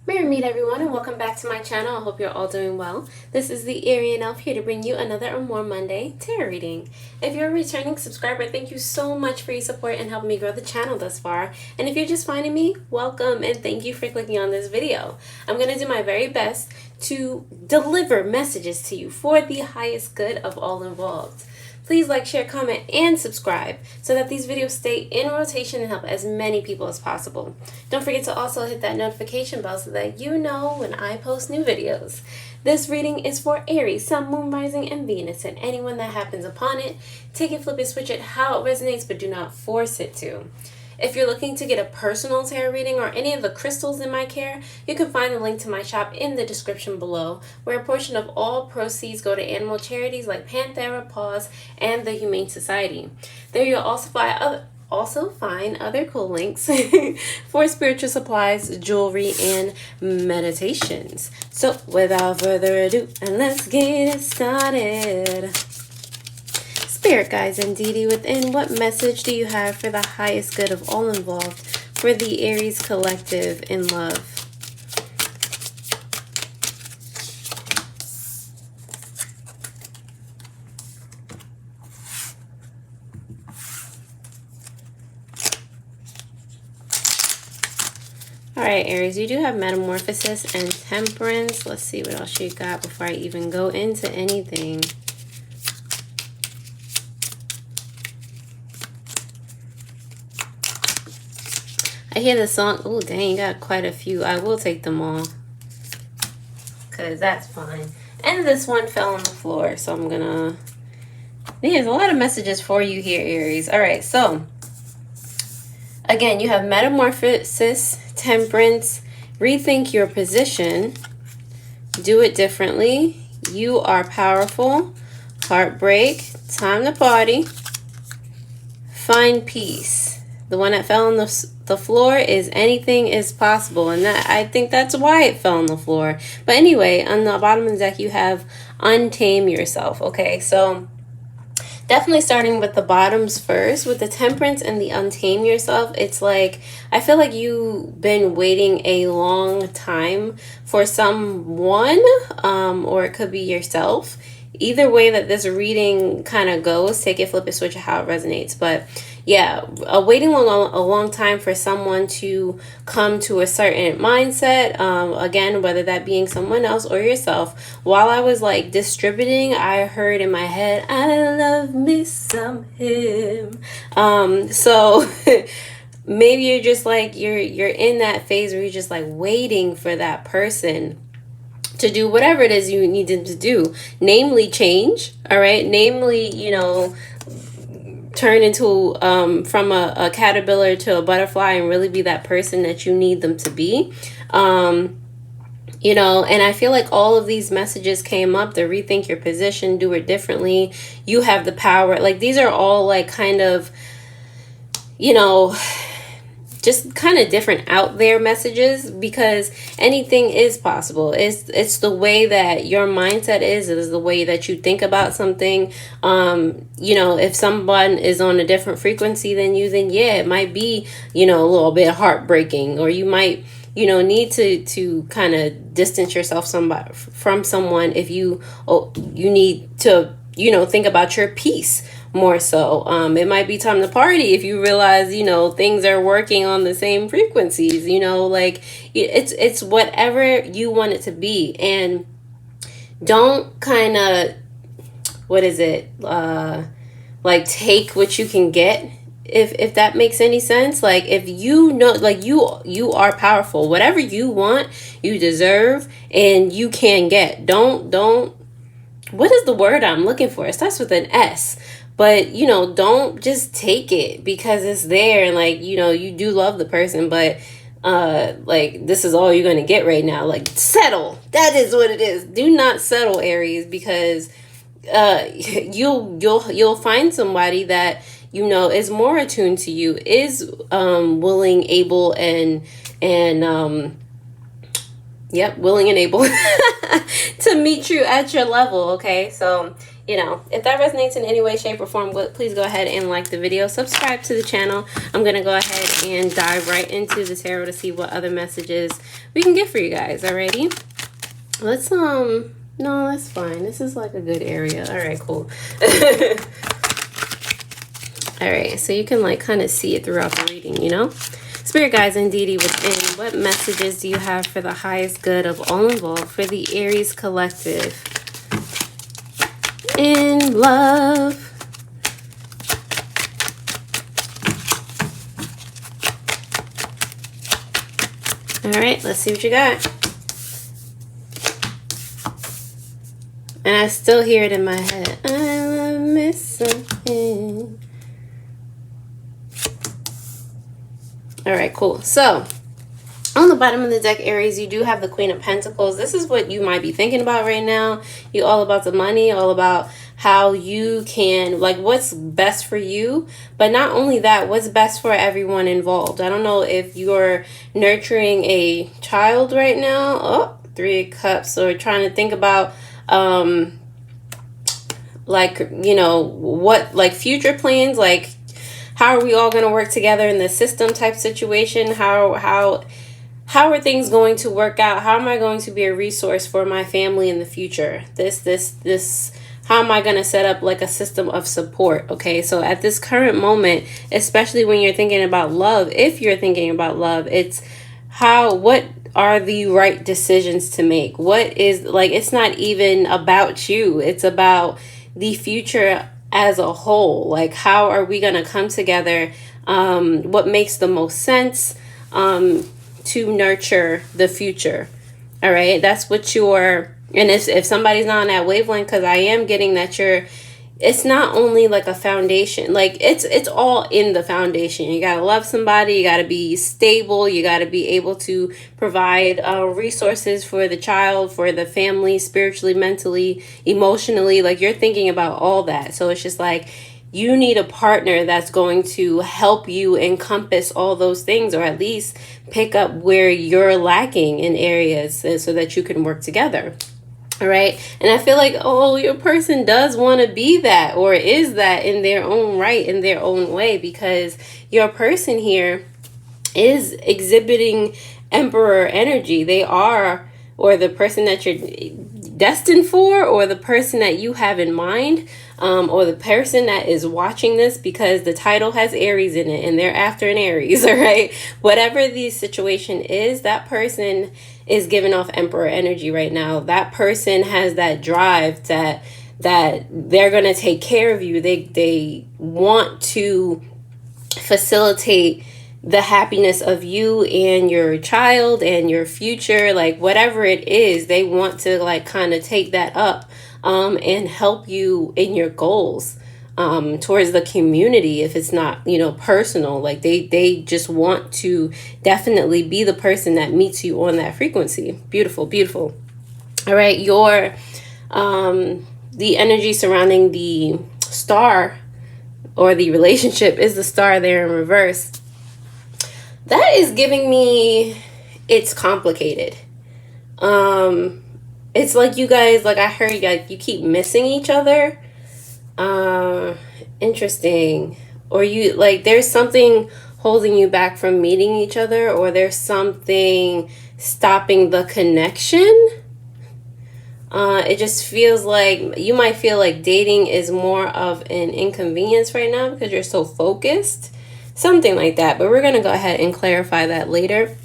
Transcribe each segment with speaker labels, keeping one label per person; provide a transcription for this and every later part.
Speaker 1: Merry meet everyone and welcome back to my channel. I hope you're all doing well. This is the Arian Elf here to bring you another Amor Monday tarot reading. If you're a returning subscriber, thank you so much for your support and helping me grow the channel thus far. And if you're just finding me, welcome and thank you for clicking on this video. I'm going to do my very best to deliver messages to you for the highest good of all involved. Please like, share, comment, and subscribe so that these videos stay in rotation and help as many people as possible. Don't forget to also hit that notification bell so that you know when I post new videos. This reading is for Aries, Sun, Moon, Rising, and Venus, and anyone that happens upon it. Take it, flip it, switch it how it resonates, but do not force it to. If you're looking to get a personal tarot reading or any of the crystals in my care, you can find the link to my shop in the description below, where a portion of all proceeds go to animal charities like Panthera, Paws, and the Humane Society. There you'll also find other cool links for spiritual supplies, jewelry, and meditations. So without further ado, let's get it started. Spirit guides and deity within, what message do you have for the highest good of all involved for the Aries collective in love? Alright, Aries, you do have Metamorphosis and Temperance. Let's see what else you got before I even go into anything. I hear the song. Oh, dang, you got quite a few. I will take them all, because that's fine. And this one fell on the floor, so I'm gonna... There's a lot of messages for you here, Aries. All right, so again, you have Metamorphosis, Temperance, rethink your position, do it differently, you are powerful, heartbreak, time to party, find peace. The one that fell on the floor is anything is possible, and that I think that's why it fell on the floor. But anyway, on the bottom of the deck you have untame yourself. Okay, so definitely starting with the bottoms first, with the Temperance and the untame yourself. It's like, I feel like you've been waiting a long time for someone, or it could be yourself. Either way that this reading kind of goes, take it, flip it, switch it, how it resonates. But yeah, waiting a long time for someone to come to a certain mindset. Again, whether that being someone else or yourself. While I was like distributing, I heard in my head, I love me some him. So maybe you're just like, you're in that phase where you're just like waiting for that person to do whatever it is you need them to do, namely change. All right, namely, you know, turn into from a caterpillar to a butterfly and really be that person that you need them to be. You know, and I feel like all of these messages came up: to rethink your position, do it differently, you have the power. Like, these are all like kind of, you know, just kind of different out there messages, because anything is possible. It's the way that your mindset is. It is the way that you think about something. You know, if someone is on a different frequency than you, then yeah, it might be, you know, a little bit heartbreaking, or you might, you know, need to kind of distance yourself from someone if you need to, you know, think about your peace more so. It might be time to party if you realize, you know, things are working on the same frequencies, you know, like it's whatever you want it to be. And don't kind of, what is it, like take what you can get, if that makes any sense. Like, if you know, like you are powerful, whatever you want you deserve and you can get. Don't what is the word I'm looking for? It starts with an S. But, you know, don't just take it because it's there and, like, you know, you do love the person, but like, this is all you're going to get right now. Like, settle. That is what it is. Do not settle, Aries, because you'll find somebody that, you know, is more attuned to you, is willing, able, and yep, willing and able to meet you at your level. Okay, so, you know, if that resonates in any way, shape, or form, please go ahead and like the video, subscribe to the channel. I'm gonna go ahead ahead and dive right into the tarot to see what other messages we can get for you guys. Alrighty. Let's, no, that's fine. This is like a good area. All right, cool. All right, so you can like kind of see it throughout the reading, you know? Spirit guides and deity within, what messages do you have for the highest good of all involved for the Aries collective in love? All right, let's see what you got. And I still hear it in my head. I miss something. All right, cool. So on the bottom of the deck, Aries, you do have the Queen of Pentacles. This is what you might be thinking about right now. You're all about the money, all about how you can, like, what's best for you. But not only that, what's best for everyone involved. I don't know if you're nurturing a child right now. Oh, Three of Cups. Or trying to think about, like, you know, what, like, future plans, like, how are we all going to work together in the system type situation? How are things going to work out? How am I going to be a resource for my family in the future? How am I going to set up like a system of support? Okay, so at this current moment, especially when you're thinking about love, if you're thinking about love, it's what are the right decisions to make? What is, like, it's not even about you. It's about the future as a whole. Like, how are we going to come together? What makes the most sense to nurture the future? All right, that's what you're, and if somebody's not on that wavelength, because I am getting that it's not only like a foundation, like it's all in the foundation. You got to love somebody, you got to be stable, you got to be able to provide resources for the child, for the family, spiritually, mentally, emotionally. Like, you're thinking about all that. So it's just like, you need a partner that's going to help you encompass all those things, or at least pick up where you're lacking in areas so that you can work together. All right. And I feel like, oh, your person does want to be that, or is that in their own right, in their own way, because your person here is exhibiting Emperor energy. They are, or the person that you're destined for, or the person that you have in mind, or the person that is watching this, because the title has Aries in it and they're after an Aries. All right. Whatever the situation is, that person is giving off Emperor energy right now. That person has that drive that they're going to take care of you. They want to facilitate the happiness of you and your child and your future. Like, whatever it is, they want to like kind of take that up and help you in your goals towards the community. If it's not, you know, personal, like they just want to definitely be the person that meets you on that frequency. Beautiful, beautiful. All right, your the energy surrounding the star, or the relationship, is the star there in reverse. That is giving me, it's complicated. It's like you guys, like I heard, like you keep missing each other. Interesting. Or you, like, there's something holding you back from meeting each other, or there's something stopping the connection. It just feels like you might feel like dating is more of an inconvenience right now because you're so focused. Something like that. But we're going to go ahead and clarify that later.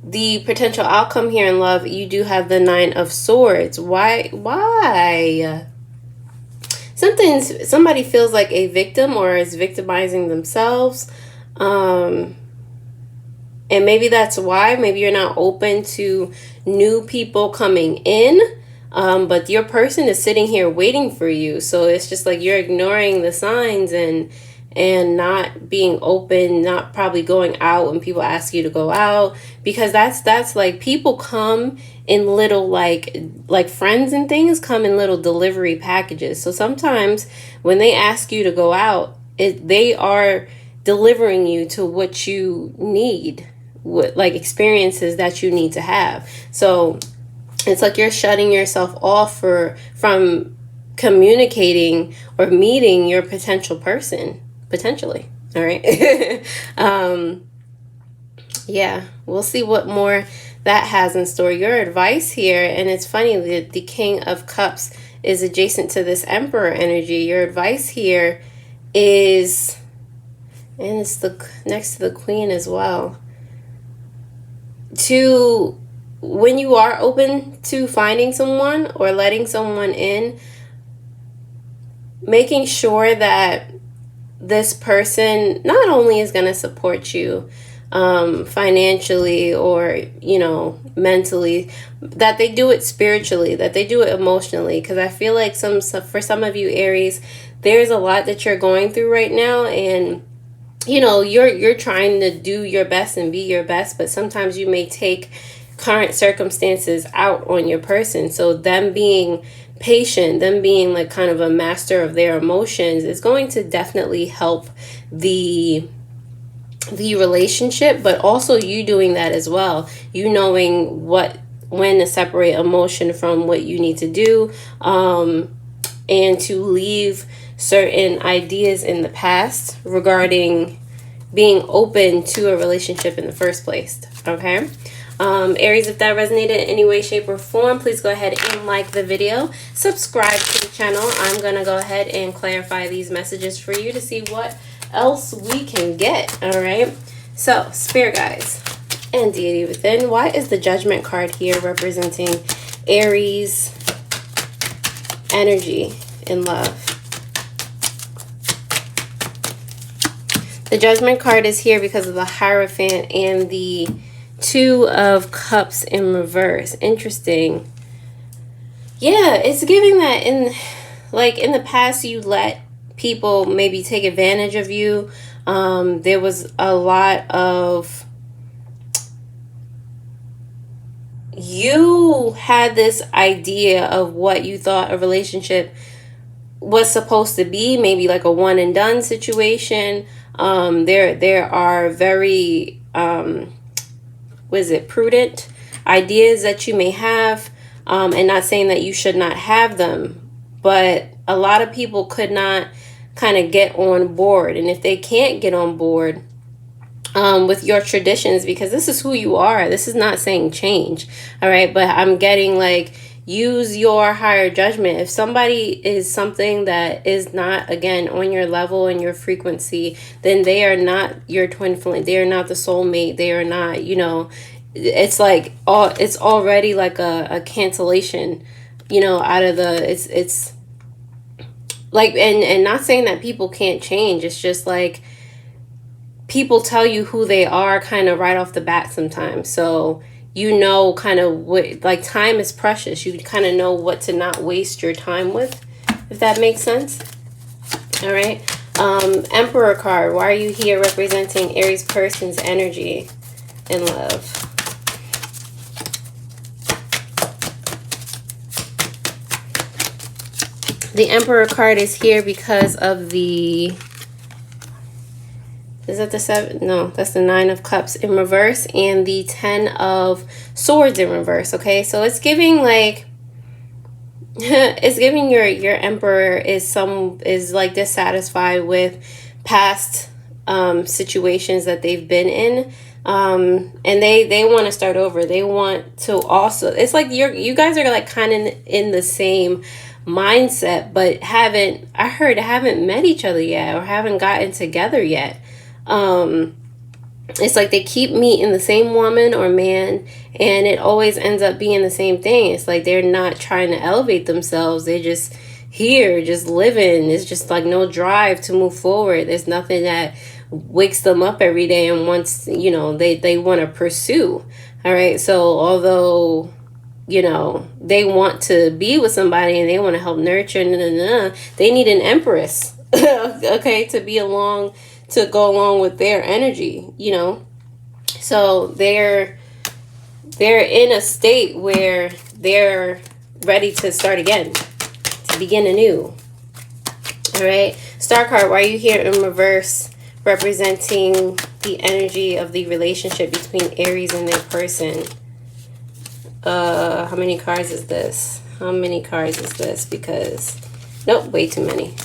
Speaker 1: The potential outcome here in love, you do have the Nine of Swords. Why? Somebody feels like a victim or is victimizing themselves. And maybe that's why. Maybe you're not open to new people coming in. But your person is sitting here waiting for you. So it's just like you're ignoring the signs and not being open, not probably going out when people ask you to go out, because that's like, people come in little like friends and things come in little delivery packages. So sometimes when they ask you to go out, they are delivering you to what you need, what like experiences that you need to have. So it's like you're shutting yourself off from communicating or meeting your potential person, potentially. All right. Yeah, we'll see what more that has in store. Your advice here, and it's funny, the King of Cups is adjacent to this Emperor energy. Your advice here is, and it's the next to the Queen as well, to, when you are open to finding someone or letting someone in, making sure that this person not only is going to support you financially or, you know, mentally, that they do it spiritually, that they do it emotionally. Because I feel like for some of you Aries, there's a lot that you're going through right now, and you know, you're trying to do your best and be your best, but sometimes you may take current circumstances out on your person. So them being patient, them being like kind of a master of their emotions, is going to definitely help the relationship, but also you doing that as well. You knowing when to separate emotion from what you need to do, and to leave certain ideas in the past regarding being open to a relationship in the first place. Okay. Aries, if that resonated in any way, shape, or form, please go ahead and like the video. Subscribe to the channel. I'm going to go ahead and clarify these messages for you to see what else we can get. All right. So, Spirit Guides and Deity Within, why is the Judgment card here representing Aries energy in love? The Judgment card is here because of the Hierophant and the Two of Cups in reverse. Interesting. Yeah, it's giving that in the past you let people maybe take advantage of you. There was a lot of, you had this idea of what you thought a relationship was supposed to be, maybe like a one and done situation. There are very prudent ideas that you may have, and not saying that you should not have them, but a lot of people could not kind of get on board. And if they can't get on board with your traditions, because this is who you are, this is not saying change, all right, but I'm getting like, use your higher judgment. If somebody is something that is not, again, on your level and your frequency, then they are not your twin flame. They are not the soulmate. They are not, you know, it's like, it's already like a cancellation, you know, out of the, it's like, and not saying that people can't change. It's just like, people tell you who they are kind of right off the bat sometimes. So, you know, kind of what, like, time is precious. You kind of know what to not waste your time with, if that makes sense. All right. Emperor card. Why are you here representing Aries person's energy in love? The Emperor card is here because of the, is that the 7? No, that's the 9 of Cups in reverse and the 10 of Swords in reverse. Okay, so it's giving like, it's giving your Emperor is like dissatisfied with past situations that they've been in, and they want to start over. They want to also, it's like you guys are like kind of in the same mindset, but haven't met each other yet, or haven't gotten together yet. It's like they keep meeting the same woman or man, and it always ends up being the same thing. It's like they're not trying to elevate themselves. They're just here, just living. It's just like no drive to move forward. There's nothing that wakes them up every day and wants, you know, they want to pursue. All right. So although, you know, they want to be with somebody and they want to help nurture, they need an Empress, okay, to go along with their energy, you know. So they're in a state where they're ready to start again, to begin anew. All right. Star card, why are you here in reverse representing the energy of the relationship between Aries and their person? How many cards is this? How many cards is this? Because, nope, way too many.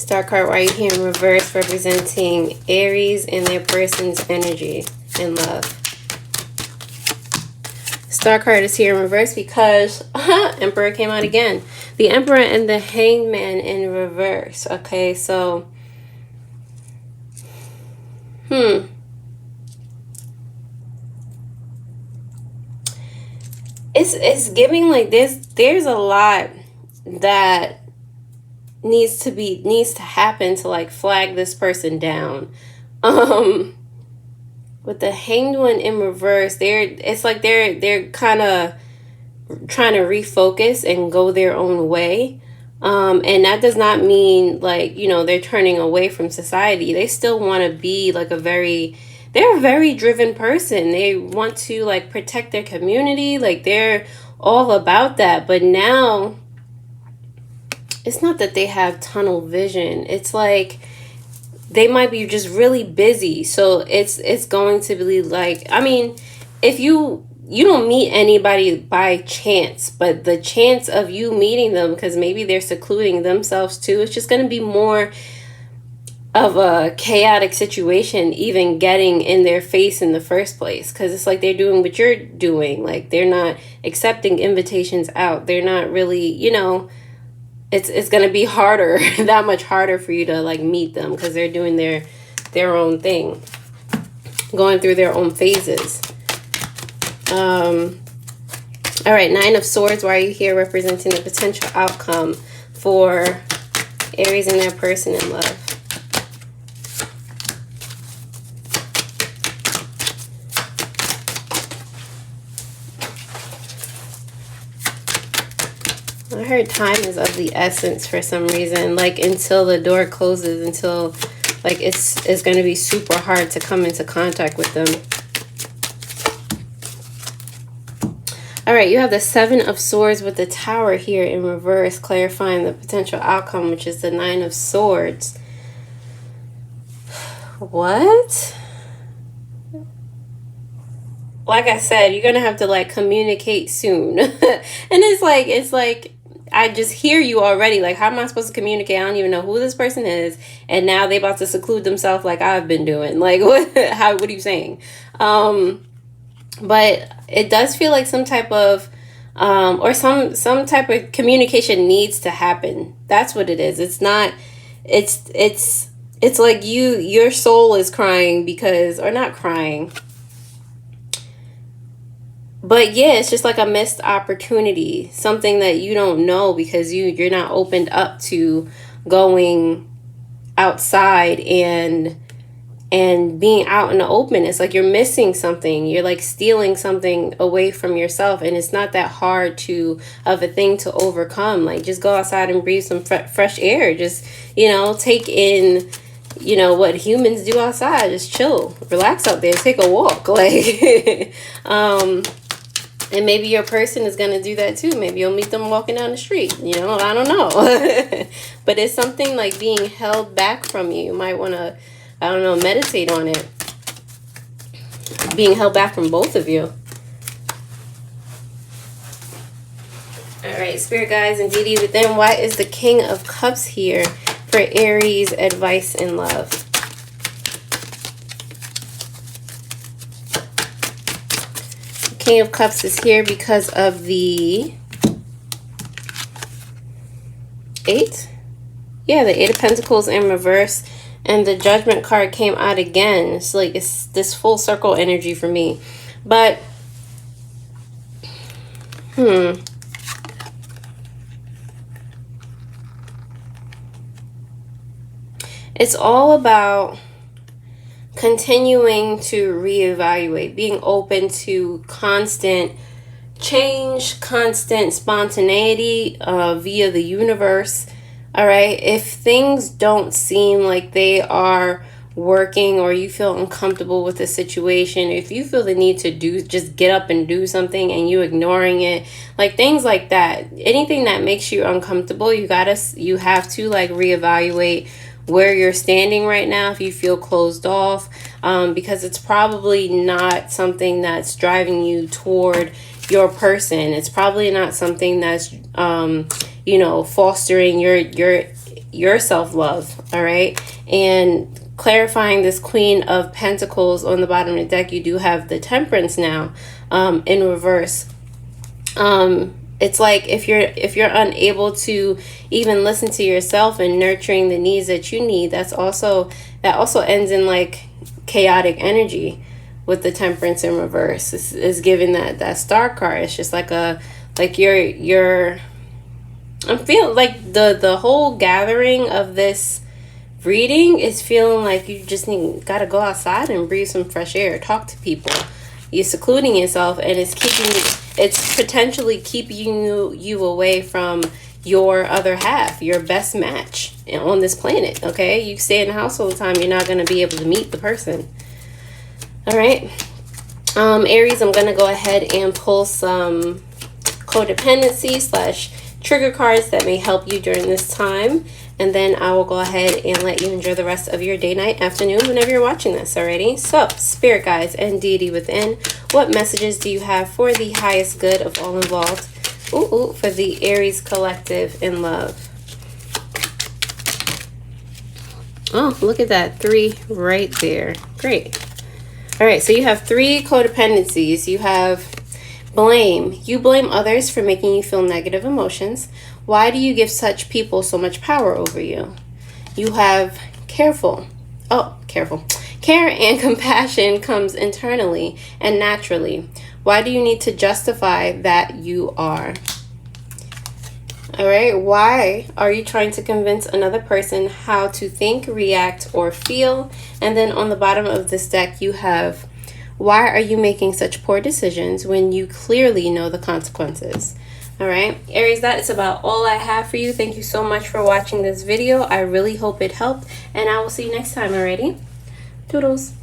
Speaker 1: Star card right here in reverse, representing Aries and their person's energy and love. Star card is here in reverse because Emperor came out again. The Emperor and the Hanged Man in reverse. Okay, so it's giving like there's a lot that needs to happen to like flag this person down. With the Hanged One in reverse, it's like they're kind of trying to refocus and go their own way. And that does not mean like, you know, they're turning away from society. They still want to be like they're a very driven person. They want to like protect their community. Like they're all about that. But now it's not that they have tunnel vision. It's like they might be just really busy. So it's going to be like, I mean, if you don't meet anybody by chance, but the chance of you meeting them, because maybe they're secluding themselves too, it's just going to be more of a chaotic situation even getting in their face in the first place, because it's like they're doing what you're doing. Like they're not accepting invitations out. They're not really, you know, it's going to be harder, that much harder for you to like meet them, because they're doing their own thing, going through their own phases. All right, Nine of Swords. Why are you here? Representing the potential outcome for Aries and their person in love. I heard time is of the essence for some reason, like until the door closes, until like it's going to be super hard to come into contact with them. All right, you have the Seven of Swords with the Tower here in reverse, clarifying the potential outcome, which is the Nine of Swords. What? Like I said, you're going to have to like communicate soon. And it's like I just hear you already. Like, how am I supposed to communicate? I don't even know who this person is. And now they about to seclude themselves like I've been doing. Like, what are you saying? But it does feel like some type of, or some type of communication needs to happen. That's what it is. It's not, it's like your soul is crying because, or not crying. But yeah, it's just like a missed opportunity, something that you don't know because you're not opened up to going outside and being out in the open. It's like you're missing something. You're like stealing something away from yourself, and it's not that hard of a thing to overcome. Like just go outside and breathe some fresh air. Just, you know, take in, you know, what humans do outside. Just chill, relax out there, take a walk. Like, and maybe your person is going to do that too. Maybe you'll meet them walking down the street. You know, I don't know. But it's something like being held back from you. You might want to, I don't know, meditate on it. Being held back from both of you. All right, Spirit Guides and DD within. Why is the King of Cups here for Aries advice in love? King of Cups is here because of the 8. Yeah, the 8 of Pentacles in reverse. And the Judgment card came out again. It's like it's this full circle energy for me. But, it's all about continuing to reevaluate, being open to constant change, constant spontaneity via the universe. All right, if things don't seem like they are working, or you feel uncomfortable with the situation, if you feel the need to just get up and do something and you ignoring it, like things like that, anything that makes you uncomfortable, you have to like reevaluate where you're standing right now. If you feel closed off, because it's probably not something that's driving you toward your person. It's probably not something that's you know, fostering your your self-love, all right? And clarifying this Queen of Pentacles on the bottom of the deck, you do have the Temperance now in reverse. It's like if you're unable to even listen to yourself and nurturing the needs that you need, that also ends in like chaotic energy with the Temperance in reverse. This is giving that Star card. It's just like you're I'm feeling like the whole gathering of this reading is feeling like you just gotta go outside and breathe some fresh air, talk to people. You're secluding yourself, and it's potentially keeping you away from your other half, your best match on this planet. Okay, you stay in the house all the time, you're not going to be able to meet the person. All right, Aries, I'm going to go ahead and pull some codependency / trigger cards that may help you during this time, and then I will go ahead and let you enjoy the rest of your day, night, afternoon, whenever you're watching this. Alrighty, so spirit guides and deity within, what messages do you have for the highest good of all involved? For the Aries collective in love. Oh, look at that, 3 right there. Great. All right, so you have 3 codependencies. You have blame. You blame others for making you feel negative emotions. Why do you give such people so much power over you? You have careful. Care and compassion comes internally and naturally. Why do you need to justify that you are? All right, why are you trying to convince another person how to think, react, or feel? And then on the bottom of this deck, you have, why are you making such poor decisions when you clearly know the consequences? All right, Aries, that is about all I have for you. Thank you so much for watching this video. I really hope it helped, and I will see you next time. Alrighty, toodles.